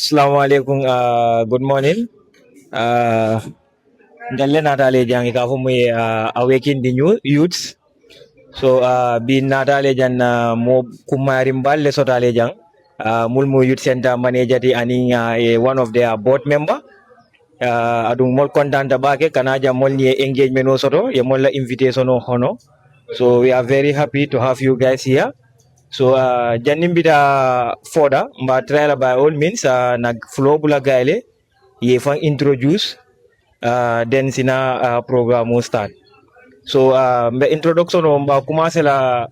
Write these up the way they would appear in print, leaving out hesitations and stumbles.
Assalamu alaikum. Good morning. Dalle natale jang ka fu muy awaken the new youths. So bi natale jan mo kumari mballe sotale jang mulmu youth center manager di ani one of their board member. Adung mol content bake kanaja mol ni engagement no soto ye mol la invitation no hono. So we are very happy to have you guys here. So jannim bida foda mba trailer by all means nag flow bula gaile ye fan introduce then sina program will start. So mbe introduction o mba commencer la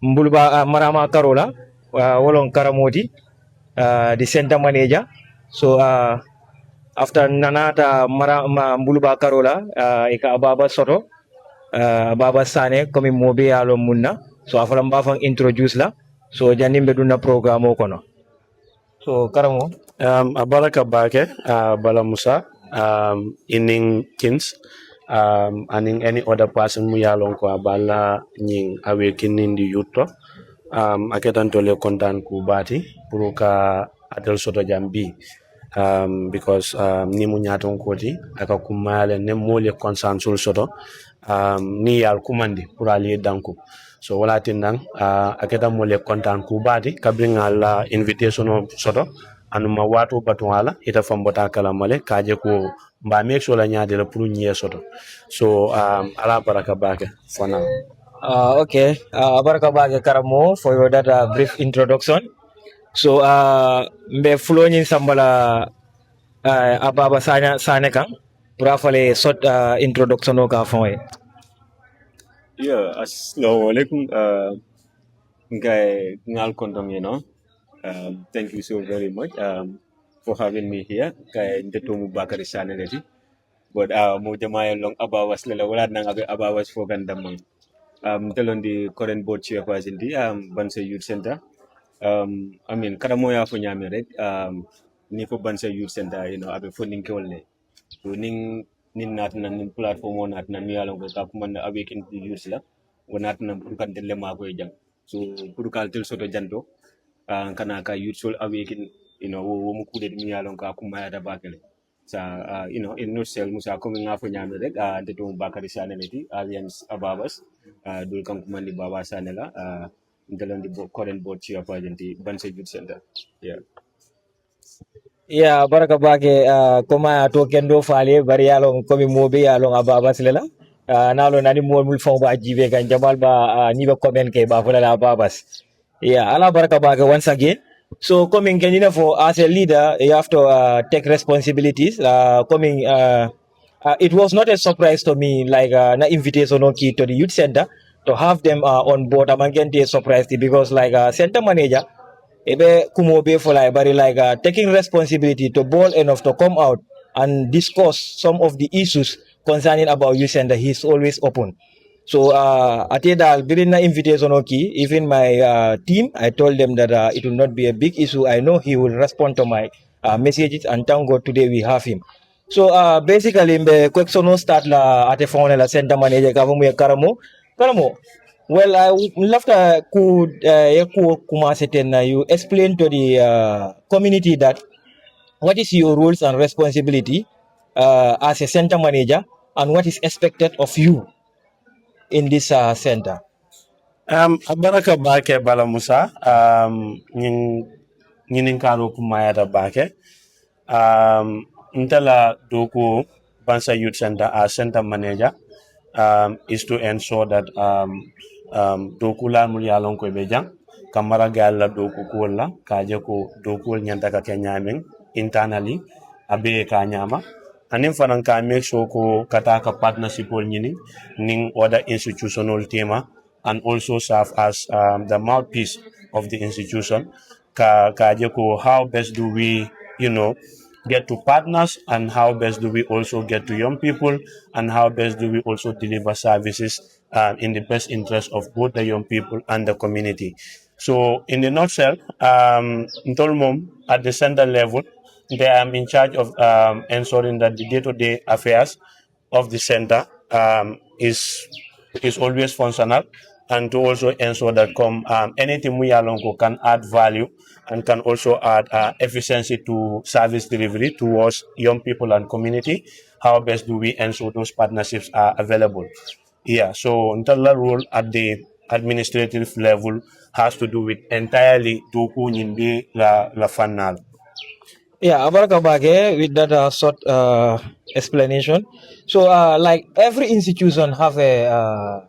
mbulba marama karola wolon karamoti the center manager. So after nanata mbulba karola ika ababa soto ababa sane komi mobe alo munna. So after mbafang introduce la so janim beduna program o kono. So karamo abaraka bake bala musa ining kins and in any other person mu yalon ko abala nying awakening the youth aketan tole kontan ku bati pour ka adel soto jambi because ni mu nyaton koti aka kumale ne mole consensus soto ni yal kumandi pour ali danko so wala tinang aketa mole kontan ku bati kabringa la invitation soto anuma watu batwala ita fambota kala male kaje ko mba make sure la nyaade la pour nyie soto so ala baraka bake for now. Okay, baraka bake karamo for your that brief introduction. So mbe flowing sambala ababa sane kan brafale sort introduction o ka fon. Yeah, assalamu alaikum. Guy ngal kondom, thank you so very much for having me here. Guy ndetomu bakari saneleti. But mo jamaya long abawas lela wala nang abawas for gandamang. Telon the current board chairperson di Bansang Youth Center. I mean karamoya fo nyame rek ni ko Bansang Youth Center abe funding ke wolle. So ning natna nin platform o natna mi yalon ko ka kuma na awaken the youth la wonatna pour kan telle ma koy jang. So pour kal tel soto janto kana ka youth soul awaken wo mu kude mi yalon ka kuma ya da bakele sa in no sel musa ko nga fo nyame rek de to bakari saneleti alliance ababas dul kan kuma ni baba sanela ndelon di current board chairperson di Bansang Youth Center. Yeah, baraka bake koma to kendo fale bari yalon komi mobe yalon ababa slela nalo nani mo mul fon ba jibe kan jamal ba ni ba comment ke ba fula ababas. Yeah, ala baraka bake once again. So coming Kenina for as a leader, you have to take responsibilities. It was not a surprise to me, like na invitation to the youth center to have them on board. I'm again surprised because like center manager, ebe kumobe for like, but like taking responsibility to bold enough to come out and discuss some of the issues concerning about youth center. He's always open. So Atedal during the invitation even my team, I told them that it will not be a big issue. I know he will respond to my messages, and thank God today we have him. So basically the question start la at phone la center manager kavumu ya Karamo. Well, I would love to you explain to the community that what is your roles and responsibility as a center manager, and what is expected of you in this center. Abaraka bake bala musa nyinin karo kumaya da bake ntala doku Bansang Youth Center as center manager is to ensure that doku la mul yalon ko bejang kamara galla doku kola kaje ko doku nyanta ka kenyamen internally abe ka nyama anin fanan ka make sure ko kata ka partnership ol nyini ning other institutional tema and also serve as the mouthpiece of the institution kaje ko how best do we get to partners, and how best do we also get to young people, and how best do we also deliver services in the best interest of both the young people and the community. So in the nutshell, Ntolmom at the center level, they are in charge of ensuring that the day-to-day affairs of the center is always functional, and to also ensure that anything we along can add value and can also add efficiency to service delivery towards young people and community. How best do we ensure those partnerships are available? Yeah, so internal role at the administrative level has to do with entirely doku nyindi la fanal. Yeah, Abarakabage, with that short explanation. So, like every institution have a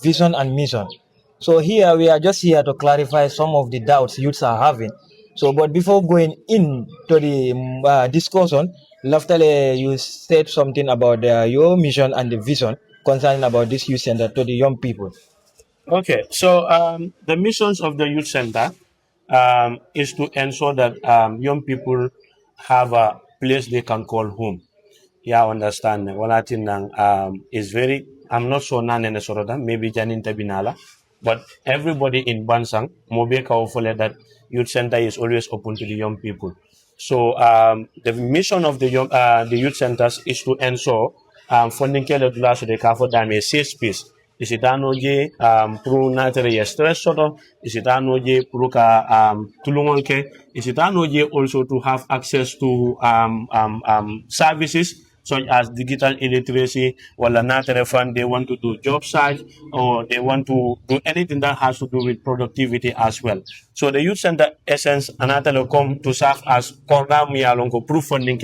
vision and mission. So here we are just here to clarify some of the doubts youths are having. So, but before going into the discussion, Laftale, you said something about your mission and the vision concerning about this youth center to the young people. Okay, so the missions of the youth center is to ensure that young people have a place they can call home. Yeah, understand. Wala tinang is very. I'm not sure nan and soroda. Maybe Janin Tabinala, but everybody in Bansang, Mobe Kaofole, that youth center is always open to the young people. So the mission of the youth centers is to ensure funding kele dula so they can for them a safe space. Isitano je pro natere ya stress soto. Isitano je pro ka tulungol ke. Isitano je also to have access to services such as digital illiteracy, while another fund they want to do job search or they want to do anything that has to do with productivity as well. So the youth center essence another come to serve as program along proof funding.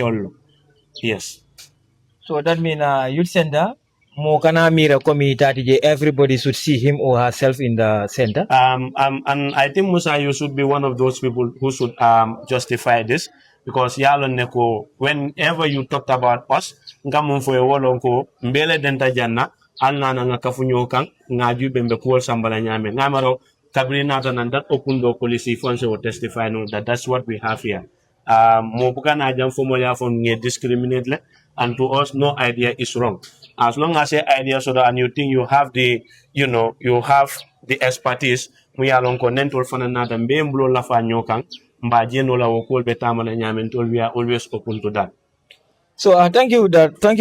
Yes. So that means youth center, mo kana mira community everybody should see him or herself in the center. And I think Musa, you should be one of those people who should justify this because yalo neko whenever you talked about us, ngamun fo wolon ko mbele denta janna alna na nga kafunyo kan ngaju bembe ko sambala nyame ngamaro kabrina tanan that open door policy funds will testify no that that's what we have here. Mo bukan ajam formula from discriminately and to us no idea is wrong as long as your idea so that and you think you have you have the expertise we are on connect or fan another mbemblo la fa nyokan mbaje no la wokol betama na nyamentol we are always open to that. So thank you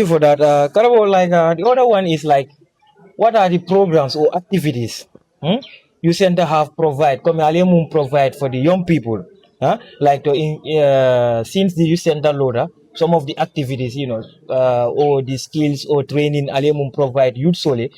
for that. Karabo, like the other one is like, what are the programs or activities you center have provide for the young people? Like since the youth center loader, some of the activities, or the skills or training Aliamum provide youth solely.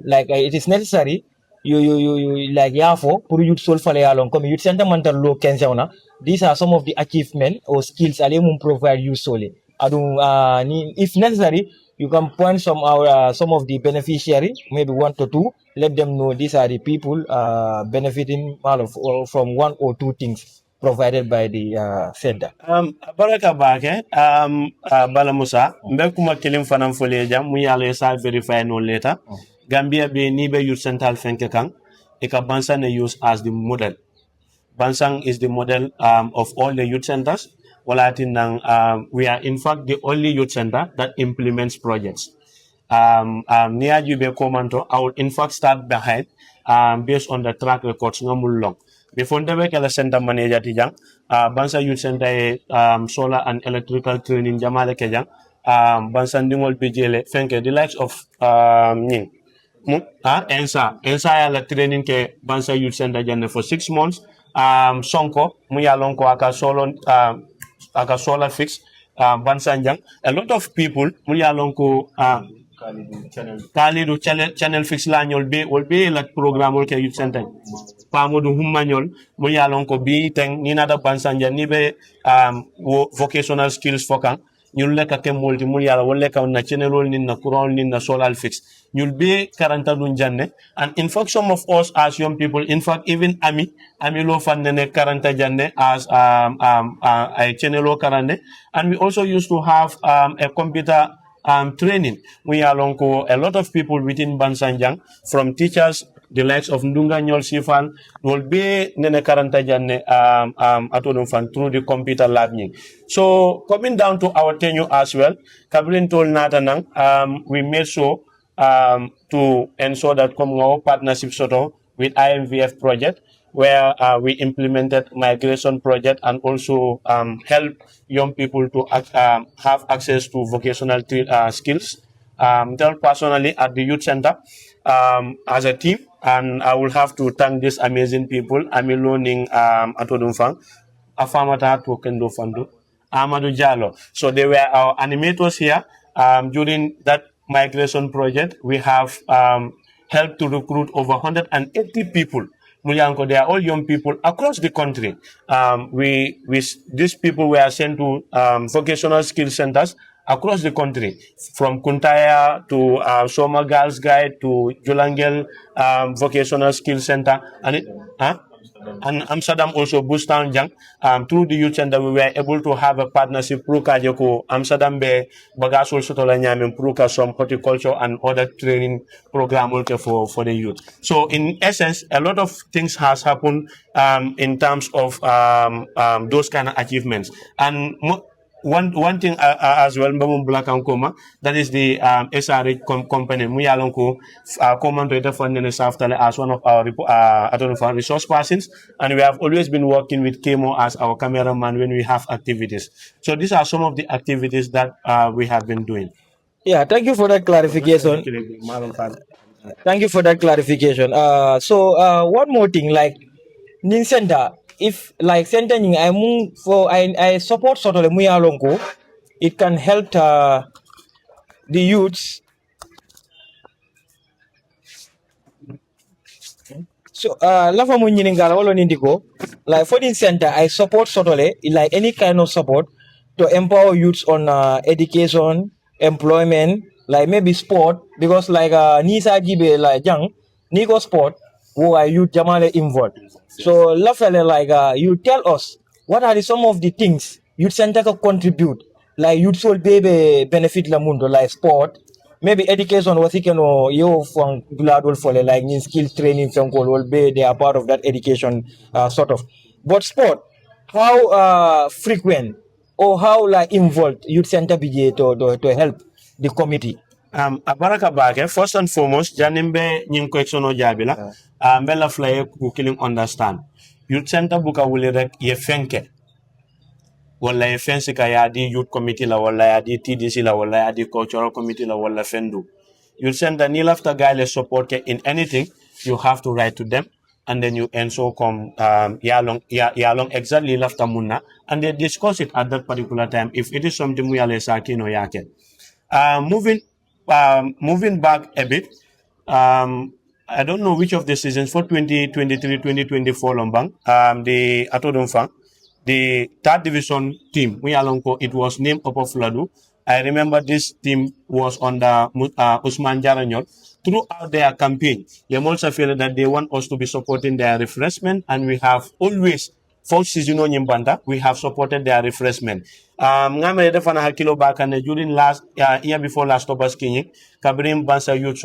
Like it is necessary. You like yafo puru youth sol fale along come youth center mental low kenzauna. These are some of the achievement or skills Aliamum provide youth solely. If necessary, you can point some of the beneficiary, maybe 1 to 2. Let them know these are the people benefiting from 1 or 2 things provided by the center. Baraka bake bala Musa mbe kuma kilim fanam fole jam mu yalla sa verify no later. Gambia be ni be youth central fenke kan e ka Bansang use as the model. Bansang is the model of all the youth centers. We are in fact the only youth center that implements projects. Near Jube Komanto, I will in fact start behind based on the track records long. Before the center manager Tijang, Bansang Youth Center solar and electrical training Jamale Kejang, Bansang Dingol Bijele, Fenke, the likes of Ensa la training ke Bansang Youth Center Jane for 6 months. Sonko, Muyalonko aka solar fix Bansanjang. A lot of people Muyalonko Kalidu channel fix lanyol will be like program work youth center. Pamodu humanyol Muyalonko be teng ninada Bansanjang nibe vocational skills fokan. You'll like a multi muliala will like on channel in the Quran in the solar fix. You'll be karanta dunjane. And in fact, some of us as young people, in fact, even Ami lo fandene karanta jane as a channel karane. And we also used to have a computer training. We are a lot of people within Bansanjang, from teachers, the likes of Ndunga Nyol Sifan, will be nene karanta jane fan through the computer lab. So coming down to our tenure as well, Kabrin told Natanang, we made sure to ensure that our partnership with IMVF project, where we implemented migration project and also help young people to have access to vocational skills. Personally at the youth center, as a team, And I will have to thank these amazing people. I'm learning Atodumfang, Afamata Tokendo Fando, Amadou Jallo. So they were our animators here. During that migration project, we have helped to recruit over 180 people. Mulyanko, they are all young people across the country. These people were sent to vocational skill centers across the country, from Kuntaya to Soma Girls Guide to Julangel Vocational Skill Center, and Amsterdam also boost down jang through the youth center we were able to have a partnership through Kajoko Amsterdam be bagas also to la some horticulture and other training program also for the youth. So in essence, a lot of things has happened in terms of those kind of achievements. And one thing as well, Black and Coma, that is the SRH company. Muyalonko commentator funding is after as one of our I don't know, for resource persons, and we have always been working with Kemo as our cameraman when we have activities. So these are some of the activities that we have been doing. Yeah, thank you for that clarification. Thank you for that clarification. One more thing, like nin center, if like center ning I move for I support sort of the Muyalonko, it can help the youths. So lafa mo nyiningala wala nindiko, like for the center I support sotole like any kind of support to empower youths on education, employment, like maybe sport, because like nisa gibe like young nigo sport who are youth jamale involved. So lafele like you tell us what are some of the things youth center can contribute, like youth will be benefit la mundo, like sport, maybe education was can you from glad for like in skill training from will be they are part of that education sort of. But sport, how frequent or how like involved youth center be to help the committee? Abaraka bake, first and foremost, janimbe nying question o jabila, mbela flaye ku killing understand. Youth center buka wuli rek ye fenke. Wala ye fensi ka ya di youth committee la, wala ya di TDC la, wala ya di cultural committee la, wala fendu. Youth center ni lafta guy support ke in anything, you have to write to them, and then you also come yalong exactly lafta munna, and they discuss it at that particular time if it is something we are saki no yake. Moving back a bit, I don't know which of the seasons for 2023, 2024 Lombang, the Atodonfang, the third division team, it was named Upper Fladu. I remember this team was under Usman Jaranyol. Throughout their campaign, you also feel that they want us to be supporting their refreshment, and we have always for season on Yimbanda, we have supported their refreshment. Ngame defana hakilo bakane during last year before last October skiing, Kabrim Bansang Youth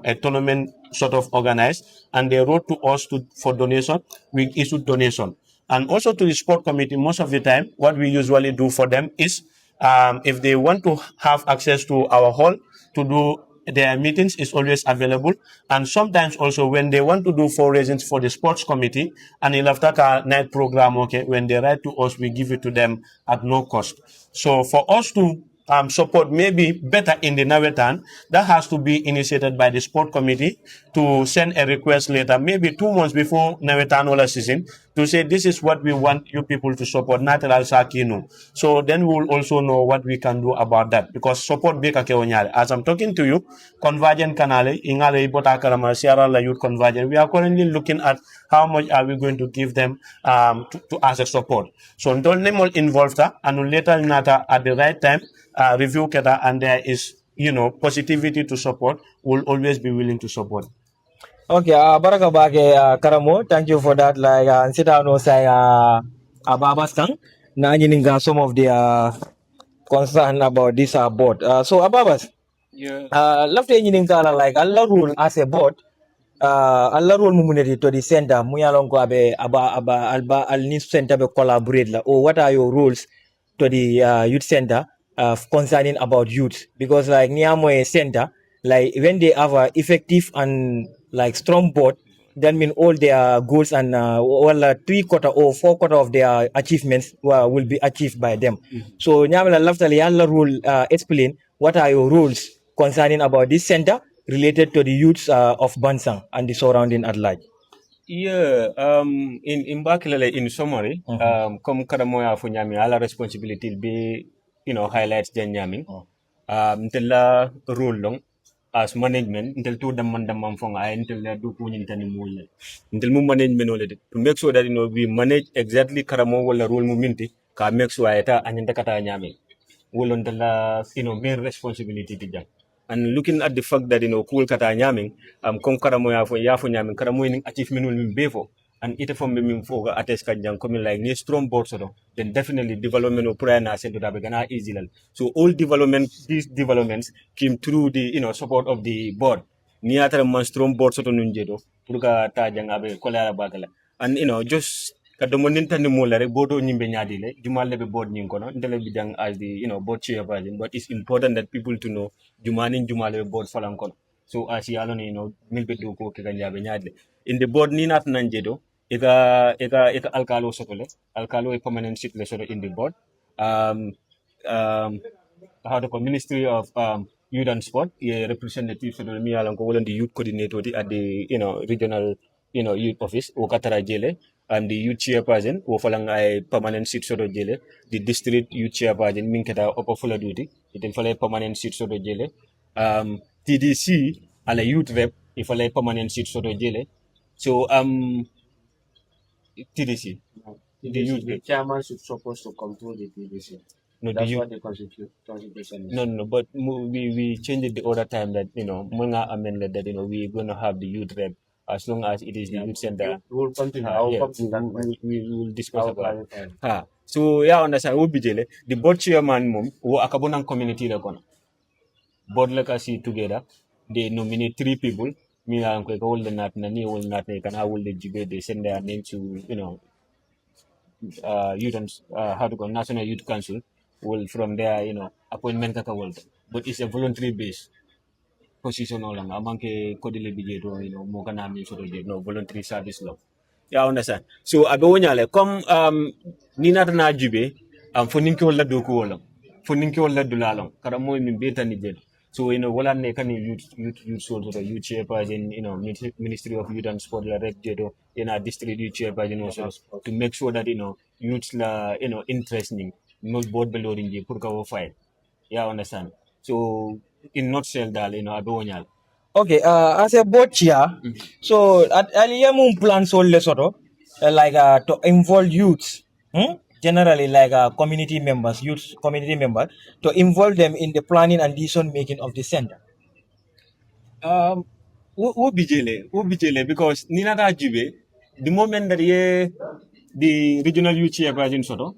a tournament sort of organized, and they wrote to us for donation. We issued donation, and also to the sport committee. Most of the time, what we usually do for them is, if they want to have access to our hall to do their meetings, is always available. And sometimes also when they want to do fundraising for the sports committee and in Laftaka night program, okay, when they write to us, we give it to them at no cost. So for us to support maybe better in the Navetan, that has to be initiated by the sport committee to send a request later, maybe 2 months before Navetan Ola season, to say this is what we want you people to support, Natural Sakino. So then we will also know what we can do about that, because support beka keonyale. As I'm talking to you, Convergent Canale, Ingale Botakarama, Sierra La Youth Convergent, we are currently looking at how much are we going to give them to as a support. So until Nemol involved and later Nata at the right time, review keta, and there is positivity to support, will always be willing to support. Okay, baraka bage Karamo, thank you for that. Like sit down no say Ababas na nyininga some of the concern about this board. So Ababas, love to nyininga like Allah rule as a board. Allah rule mumuneti to the center muyalongo abe alba al news center be collaborate la. Or what are your rules to the youth center concerning about youth? Because like Niamo center, like when they have a effective and like strong board, that mean all their goals and 3/4 or 4/4 of their achievements will be achieved by them. So Nyamala Laftali Allah rule explain what are your rules concerning about this center related to the youths of Bansang and the surrounding at large? Yeah, in Bakilale, in summary, come karamoya fu nyami ala responsibility be, highlights the nyami. Ntela role long as management, until to the mandamam fong I until the do kunin tani mule. Until mu management ole to make sure that, we manage exactly karamo wala role mu minti, ka make sure ayata anyanta kata nyami. Will on the main responsibility to jam. And looking at the fact that cool kata nyaming kom karamo ya fo nyaming karamo ning achievement will befo and it from me for attest ka jang coming like ni strong board so then definitely development of prayer na said that gonna easy lal. So all these developments came through the support of the board ni atara man strong board so to nunjedo pour ka ta jang abe kolara bagala and just kadomo nintani mola rek bodo nyimbe nyadile jumal lebe board nyin kono ndele bijang as the board chairperson, but it's important that people to know jumani jumal lebe board falang kono. So as yalo milbe do ko ke ganyabe nyadile in the board ni nat nanjedo eka alkalo sotole alkalo e permanent seat le soto in the board how to call Ministry of Youth and Sport, representative so mi alon ko wolon the youth coordinator at the regional youth office o katara jele. I'm the youth chairperson wo falang ay permanent seat so jele. The district youth chairperson min keta upper full duty itin falay permanent seat so jele. TDC ala youth rep ifalay permanent seat so jele. So TDC The chairman should supposed to control the TDC. No, That's what the constitution is. No, but we changed it the other time that, Munga amended that, we're going to have the youth rep as long as it is the youth center. We will continue. We will discuss about it. So, yeah, understand. The board chairman, who akabonang community la kono. Board like us together, they nominate 3 people. Me and all the nat nani will not make and how will they send their name to, youth and National Youth Council. Will from there, appointment kaka world. But it's a voluntary base position all along. Among ke kodile bijeto, mo kanami sort of voluntary service law. Yeah, understand. So agawonyale come nina na jube foninki wala doku wala. Foninki wala dulalong. Karamo min beta ni jed. So wala ne kan youth sort of youth chairperson, Ministry of Youth and Sport la rep jedo, district youth chairperson also to make sure that youths la interesting. Not board below in the Purka file. Yeah, understand. So in nutshell, Abonyal. Okay, as a board chair, so at Aliamun plans all lesoto, to involve youths, generally community members, youth community members, to involve them in the planning and decision making of the center. Who bijele because Nina Rajibe, the moment that the regional youth chairperson soto.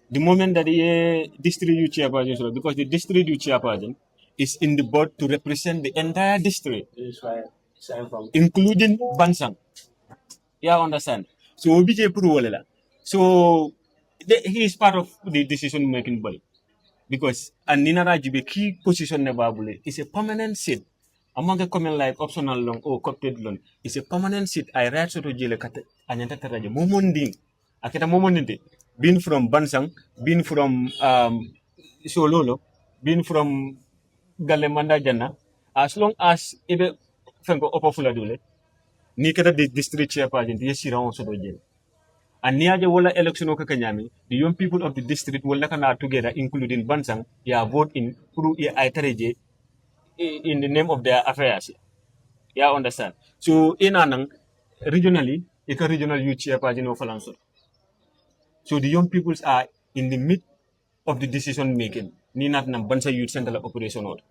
The moment that the district youth chairperson, because the district youth chairperson is in the board to represent the entire district, including Bansang. Yeah, understand. So OBJ Puruwalela. So he is part of the decision making body. Because Nina Rajibe key position nebabule is a permanent seat. Among the common like optional loan or coopted loan is a permanent seat. I write to jele kata anyanta taraja momonding. Akita momonding. Been from Bansang, been from Sololo, been from Galemanda Jana, as long as ebe fengo opafula dule, ni kada the district chairperson, the Sira also do. And near the Walla election of Kanyami, the young people of the district will not together, including Bansang, vote in through Aitareje in the name of their affairs. Yeah, understand. So in Anang, regionally, it's a regional youth chairperson of Falanso. So the young peoples are in the midst of the decision making. Ni nat na Bansang Youth Center operation order.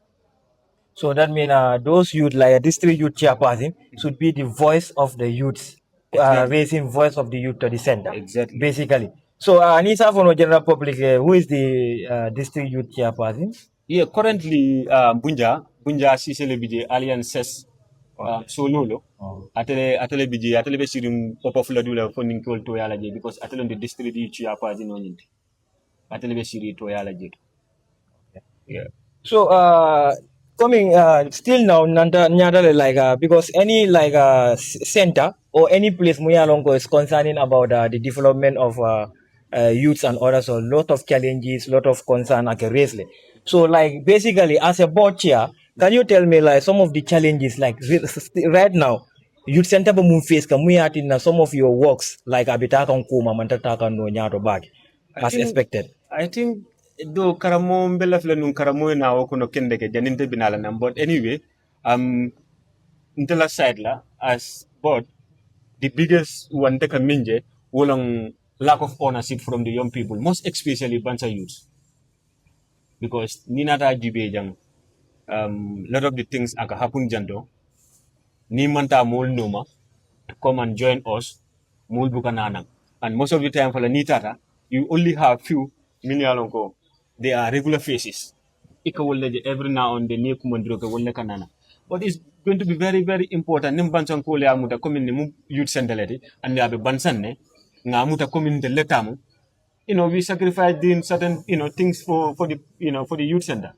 So that means those youth, like a district youth chairperson, should be the voice of the youths, raising voice of the youth to the center. Exactly. Basically. So Anisa for the general public, who is the district youth chairperson? Yeah, currently Bunja Sisele BJ Alliance says Sololo. Atele BJ atele be sirim popofula dula funding call to yala je because atele the district youth chairperson on it. Atele be siri to yala je. Yeah. So coming still now Nyadale because any center or any place Muyalongo is concerning about the development of youths and others, so lot of challenges, lot of concern raised. So basically as a board chair, Can you tell me like some of the challenges like right now? Youth center ba mum face ka muyati na some of your works like abitaka nkuma mantataka no nyato back I as think expected. I think do karamo mbela fle nun karamo na wako no kende ke janinte binala nam. But anyway, ntela side la as board the biggest one take a minje walang lack of ownership from the young people, most especially Bansa youth. Because ninata jibe jang lot of the things aka happen jando ni manta mol noma to come and join us mol bukanana. And most of the time for the nitata you only have few minialonko. They are regular faces. Ika wolle every now and then ne kumandiro ke wolle kanana. But it's going to be very, very important. Nim bansan ko le amuta komin mu youth center leti and abe bansan ne nga amuta komin de letamu. We sacrifice doing certain, things for the, for the youth center.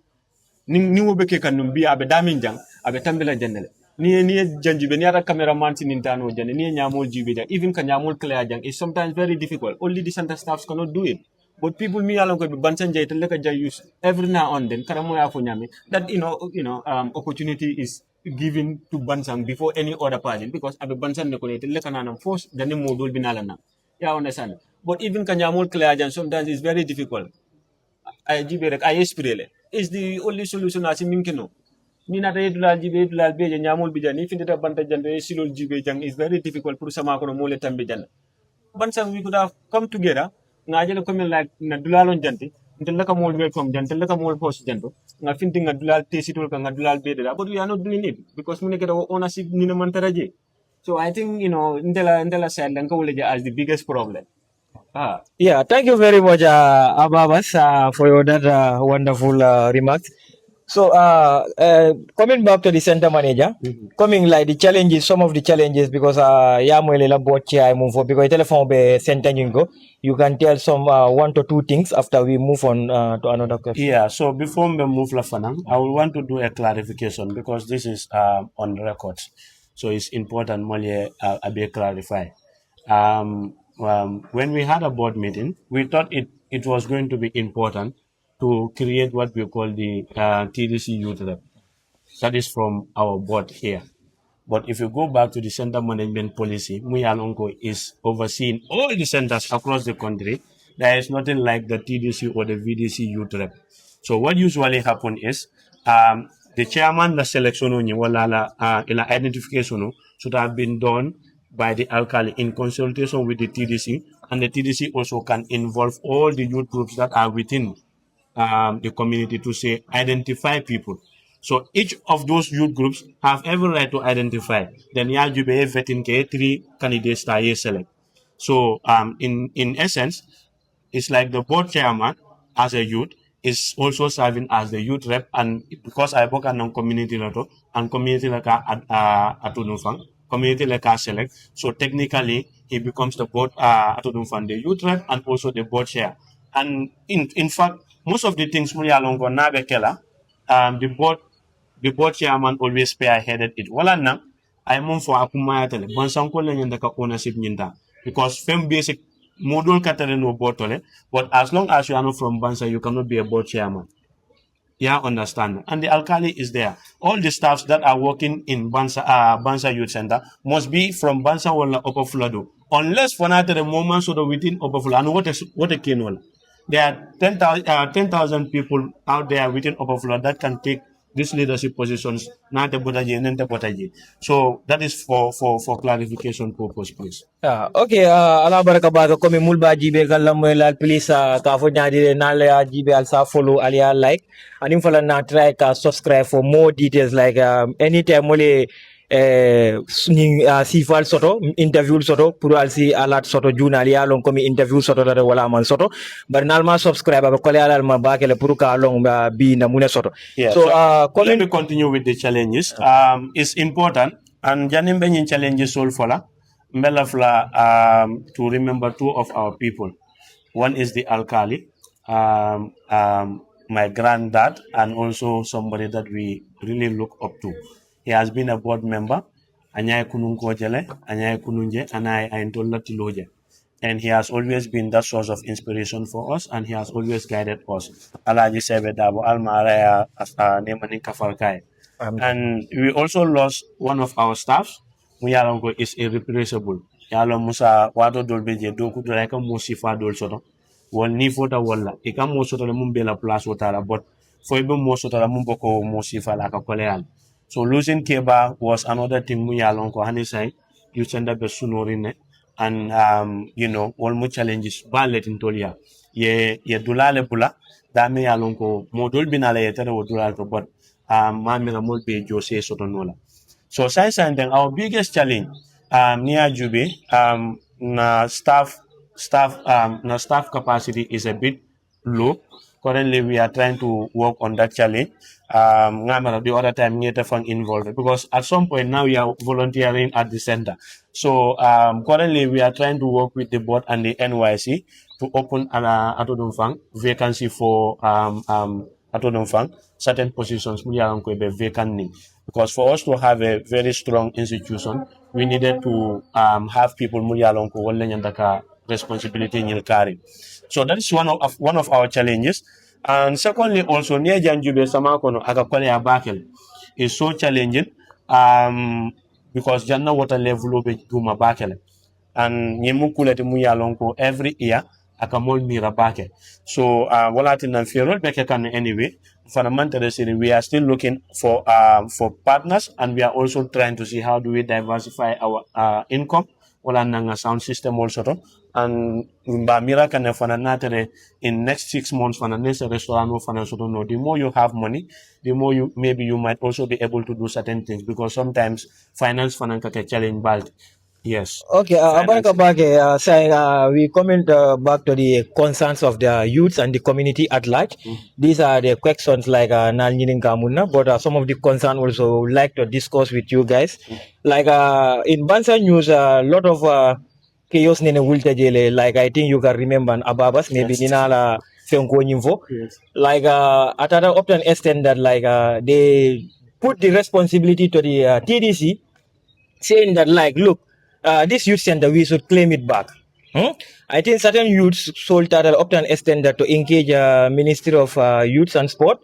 Ni wo beke kanum bi abe damin jang abe tambela jannele. Ni janjibe ni ara cameraman tinintano janne ni nyamol jibe jang even ka nyamol clear jang is sometimes very difficult. Only the center staffs cannot do it. But people me along with bansan jay teleka jay use every now and then karamo ya fo nyame that opportunity is given to Bansang before any other person because abe Bansang ne ko ne teleka nanam force dani modul binala na. Yeah, understand. But even kanyamol clear jang sometimes it's very difficult. I jibe rek ay espirele is the only solution asi minkino ni na tay dula jibe dula beje nyamul bi jani fi ndeta banta jande silol jibe jang is very difficult pour sama ko mo le tambe jan Bansang we could have come together nga jele ko men like na dula lon janti ntel ka mol welcome jantel ka mol post janto nga finti nga dula tesitol ka nga dula bede but we are not doing it because mun ke ownership ni na man taraje. So I think ndela said lan ko wole as the biggest problem. Yeah, thank you very much, Ababas, for your that wonderful remarks. So, coming back to the center manager, coming like the challenges, some of the challenges because yeah, mo ilela boche I move for because telephone be center go. You can tell some one to two things after we move on to another question. Yeah, so before we move Lafanang, I will want to do a clarification because this is on record. So it's important Molly be clarify. When we had a board meeting, we thought it was going to be important to create what we call the TDC Youth Rep. That is from our board here. But if you go back to the center management policy, Muyalongo is overseeing all the centers across the country. There is nothing like the TDC or the VDC youth rep. So what usually happens is the chairman, the selection, identification should have been done by the alkali in consultation with the TDC, and the TDC also can involve all the youth groups that are within the community to say identify people. So each of those youth groups have every right to identify. Then you be vetting three candidates that you select. So in essence, it's like the board chairman as a youth is also serving as the youth rep, and because I work on community level and community like atunufang, community like select. So technically, he becomes the board atunufang, the youth rep, and also the board chair. And in fact, most of the things Muli Alongo Nabekela, the board chairman always spearheaded it. Wala na, I move for akumaya tele. Bansang ko lang ka ownership nyinda. Because fem basic module katale no board tole, but as long as you are not from Bansa, you cannot be a board chairman. Yeah, understand. And the alkali is there. All the staffs that are working in Bansa Youth Center must be from Bansa Wala Upper Flado. Unless for now the moment so that within Upper Flado. And what a kinwala. There are 10,000 people out there within Upper Flado that can take these leadership positions. So that is for clarification purpose, please. Okay, ala baraka baga komi mulba jibe galamwela please ka fo nyaadi nale jibe al sa follow alia like and if na try ka subscribe for more details like anytime mole sifal soto interview soto pour al si alat soto journal ya long komi interview soto da wala man soto bar nalma subscribe ba kole alal ma bakele pour ka long bi na mune soto. Yeah, so let me continue with the challenges. It's important and janim benyin challenges sol fola Melafla to remember two of our people. One is the alkali, my granddad, and also somebody that we really look up to. He has been a board member, Anyay Kununkojele, Anyay Kununje, and I Intola Tiloje. And he has always been that source of inspiration for us, and he has always guided us. Alaji Sebe Dabo, Alma Araya, Nemanin Kafalkai. And we also lost one of our staffs. Muyalongo is irreplaceable. Yalo musa wato dolbe je doku dola ka musifa dol soto. Wal ni fota wala. Ika mo soto le mumbe la place wotala, but for ibe mo soto la mumbo ko musifa la ka koleal. So losing Keba was another thing Muyalongo hanisai. You send up a sunorine. And all more challenges ballet in Tolia. Ye dulale pula. Dame yalongo modul binale yetere wo dulale to, but mamira mulbe jose sotonola. So science and then our biggest challenge near Jube na staff capacity is a bit low. Currently we are trying to work on that challenge. The other time we are involved because at some point now we are volunteering at the center. So currently we are trying to work with the board and the NYC to open an vacancy for certain positions vacant. Because for us to have a very strong institution, we needed to have people responsibility in carry. So that is one of our challenges. And secondly, also near Janjube Samakono Agakwale Abakel is so challenging because Janna water level will be to Mabakele. And Yemukulete Muyalonko every year akamol mirabake. So walatin and Ferrol Bekekan anyway. Fundamentally, we are still looking for partners, and we are also trying to see how do we diversify our income. Wala nanga sound system also, and mira can in next 6 months for the next restaurant or no. The more you have money, the more you might also be able to do certain things, because sometimes finance can challenge bald. Yes. Okay, Abanka Bage, saying we comment back to the concerns of the youths and the community at large. These are the questions like Nalnyinin Kamuna, but some of the concerns also like to discuss with you guys. Like in Bansang News, a lot of chaos nene wulta jele. Like I think you can remember Ababas, maybe Ninala Fenko Nyimfo. Like at other often extent that like they put the responsibility to the TDC, saying that like, look, this youth center, we should claim it back. I think certain youths sold that often extended to engage Ministry of Youth and Sport.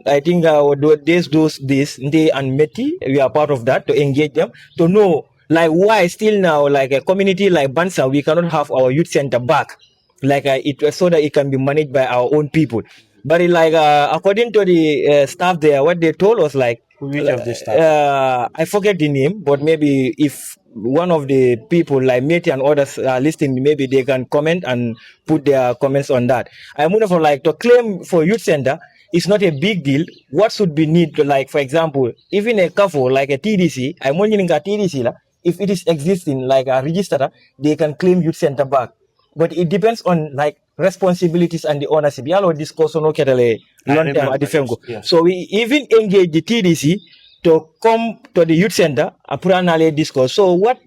I think this, they and Meti, we are part of that, to engage them, to know like why still now, like a community like Bansa, we cannot have our youth center back, like it so that it can be managed by our own people. But like according to the staff there, what they told us, like, which of the staff? I forget the name, but maybe if one of the people like Meti and others are listening, maybe they can comment and put their comments on that. I'm wondering for like to claim for youth center is not a big deal. What should be need to, like, for example, even a CAFO like a TDC, I'm wondering a TDC la, if it is existing like a register, they can claim youth center back. But it depends on like responsibilities and the ownership. Yalo discuss on long time at the Fengo. Yes. So we even engage the TDC to come to the youth center, a discuss. So what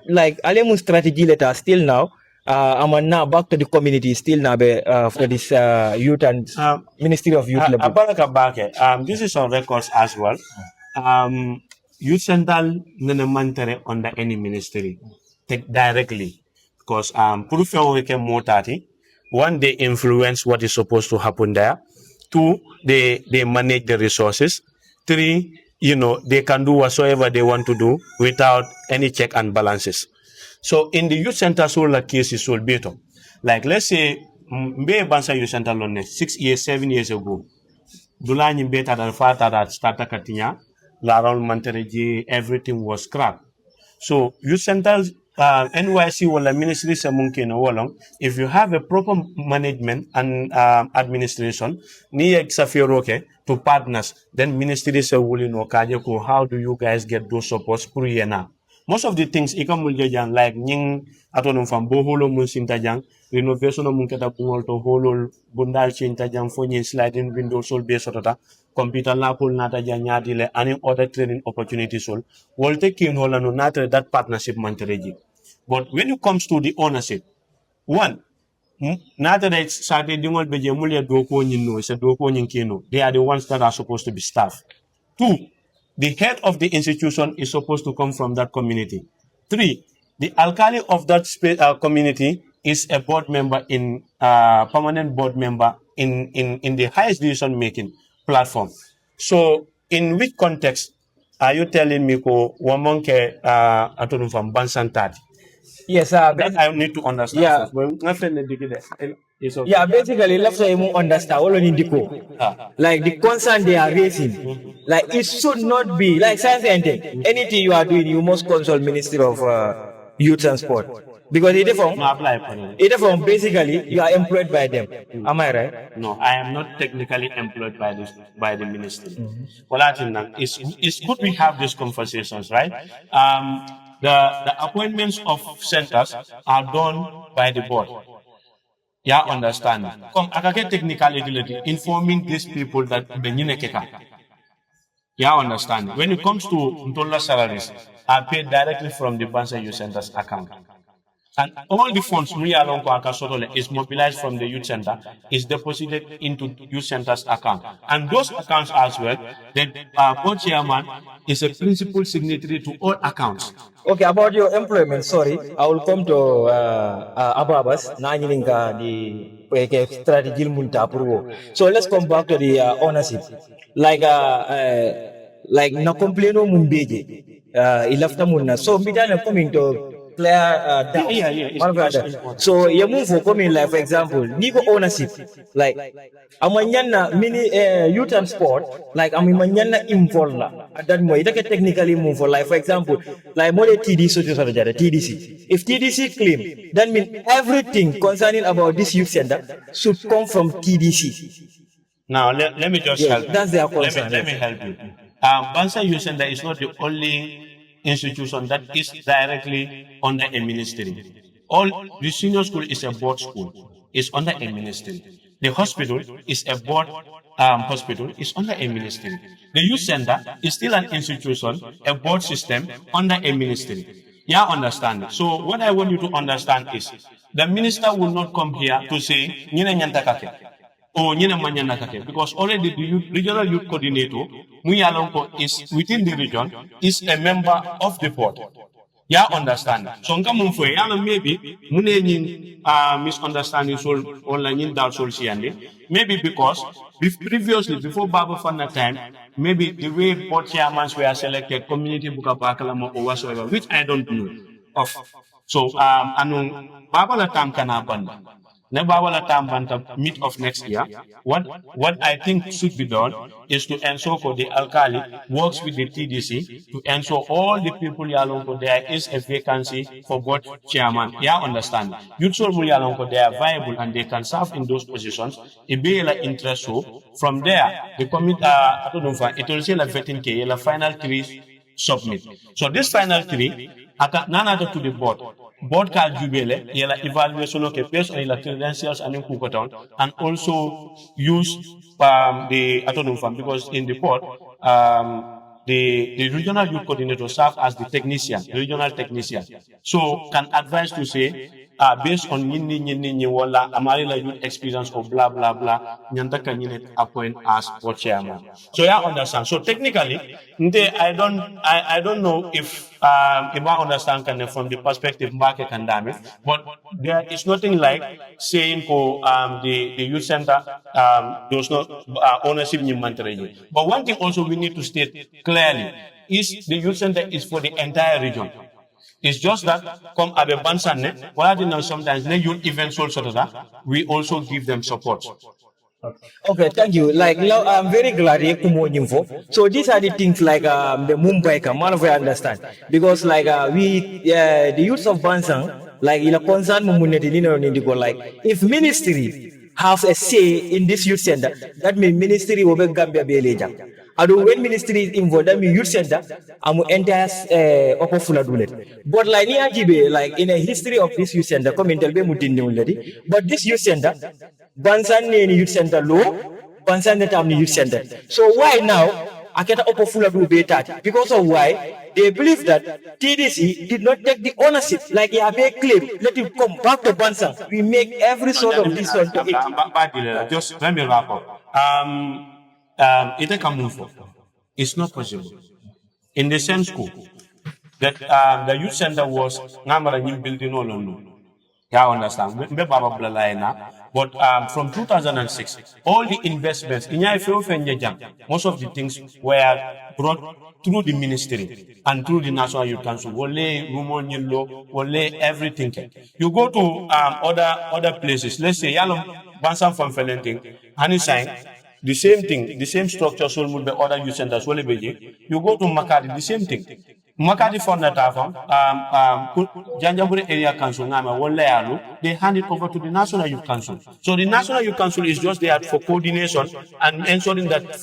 like Alemun strategy letter still now, I'm now back to the community still now for this youth and Ministry of Youth level. This is on records as well. Youth center nene under any ministry take directly, because one, they influence what is supposed to happen there. Two, they manage the resources. Three, they can do whatsoever they want to do without any check and balances. So in the youth center, solar cases will be better. Like let's say, Bansang Youth Center 6 years, 7 years ago, Dulani better than father that started Katinya, Laron Mantereji, everything was crap. So youth centers, NYC or the ministry if you have a proper management and administration, to partners, then ministry will how do you guys get those supports per year now? Most of the things like nying atonum from boholo mun sintajang, renovation of munketa pungol to holo bundal chintajang for sliding window sol be sotota, computer lapul nata janyadile, any other training opportunities sol, will take in hola no nata that partnership mantereji. But when it comes to the ownership, one, nata that started dingol beje mulia doko nyino, is a doko nyinkino. They are the ones that are supposed to be staff. Two, the head of the institution is supposed to come from that community. Three, the alkali of that community is a board member in permanent board member in the highest decision making platform. So in which context are you telling me ko womonke atonum from Bansang 30? Yes, That I need to understand yeah. first. Well, my friend, it's okay. Yeah, basically, let's say you understand all in the code. Like the concern they are raising, like it should not be like science and tech. Anything you are doing, you must consult Ministry of Youth and Sport because No, apply for it. it from basically you are employed by them. Am I right? No, I am not technically employed by the ministry. Well, I think that it's good we have these conversations, right? The appointments of centers are done by the board. Yeah, understand. Come, akake technicality informing these people that benyine keka. Yeah, understand. When it comes to dollar salaries, are paid directly from the Bansang Youth Center's account. And all the funds we along Akasotole is mobilized from the youth center, is deposited into youth center's account. And those accounts as well, the board chairman is a principal signatory to all accounts. Okay, about your employment, sorry, I will come to Ababas, Nanyilinka, the strategy munta approval. So let's come back to the ownership. Like na complaino mumbeje, ilafta munna. So midana coming to clear down. So you move for coming like for example, Nico ownership, like amanyana mini youth and sport, like amanyana involved at that moment. It can technically move for like for example, like more TDC. If TDC claim, that means everything concerning about this youth center should come from TDC. Now let me just help you. That's their concern. Let me help you. Bansang Youth Center is not the only institution that is directly under a ministry. All the senior school is a board school, is under a ministry. The hospital is a board hospital, is under a ministry. The youth center is still an institution, a board system under a ministry. Yeah, understand. So what I want you to understand is the minister will not come here to say "Nyina nyantakake." Or because already the regional youth coordinator, Muyalonko, is within the region, is a member of the board. Yeah, understand. So maybe misunderstanding soul online doubt soul maybe because previously before Baba Fana time, maybe the way board chairmans were selected, community buka bakalama or whatsoever, which I don't know of. So Baba la tam kana banda. Mid of next year, what I think should be done is to ensure for the alkali works with the TDC to ensure all the people yalonko there is a vacancy for board chairman. Yeah, understand. Youth soul yalonko they are viable and they can serve in those positions. It be like interest so from there the committee it will say la vetting ke la final 3 submit. So this final 3 none to the board. Board card jubile, yela evaluation of based on the credentials and and also use the autonomous because in the board the regional youth coordinator serve as the technician, the regional technician. So can advise to say based on nyini wala amarila youth experience or blah blah blah nyantaka nyine appoint as board chairman. So yeah, understand. So technically, I don't know if I understand from the perspective market and damage, but there is nothing like saying for the youth center does not ownership in Monterrey. But one thing also we need to state clearly is the youth center is for the entire region. It's just that come Abe Bansang, what I did know sometimes youth events also we also give them support. Okay, thank you. Like now, I'm very glad you come on info. So these are the things like the Mumbai man of I understand because like the youth of Bansang like in a concern like if ministry have a say in this youth center, that means ministry will be Gambia Beleja. And when ministry is involved, that means youth center, I'm entire upper full but like like in a history of this youth center, come in tell me already. But this youth center, Bansang Youth Center law, Bansang Youth Center. So why now? I can't upper full because of why they believe that TDC did not take the ownership like Yabe claim. Let it come back to Bansang. We make every sort of this one to it. Just let me wrap up. It's not possible. In the same school that the youth center was Namara building all on. Yeah, I understand. But from 2006, all the investments, most of the things were brought through the ministry and through the National Youth Council. Wole, Rumonilo, Wole, everything. You go to other places. Let's say Yalom Bansang from Felenting, Hanisang, the same thing, the same structure, so will be other youth centers. You go to Makati, the same thing. Makati found that Janjaburi Area Council, they hand it over to the National Youth Council. So the National Youth Council is just there for coordination and ensuring that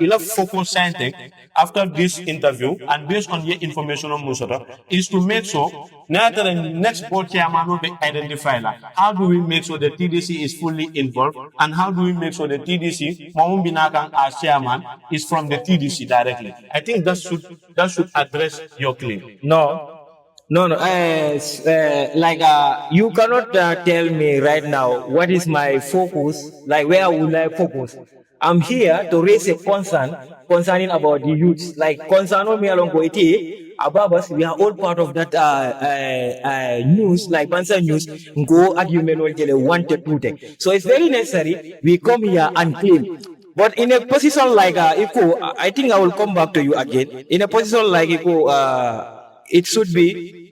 you'll focus scientific after this interview and based on your information on Musota is to make sure that the next board chairman will be identified. How do we make sure the TDC is fully involved and how do we make sure the TDC, Mahmoud Binakang as chairman, is from the TDC directly? I think that should address your claim. No. You cannot tell me right now what is my focus, like where would I focus. I'm here to raise a concern concerning about the youth. Like concern me along Goiti, above us, we are all part of that news, like Bansang News, go argument wanted to take. So it's very necessary we come here and claim. But in a position like Iko, I think I will come back to you again. In a position like Iko, it should be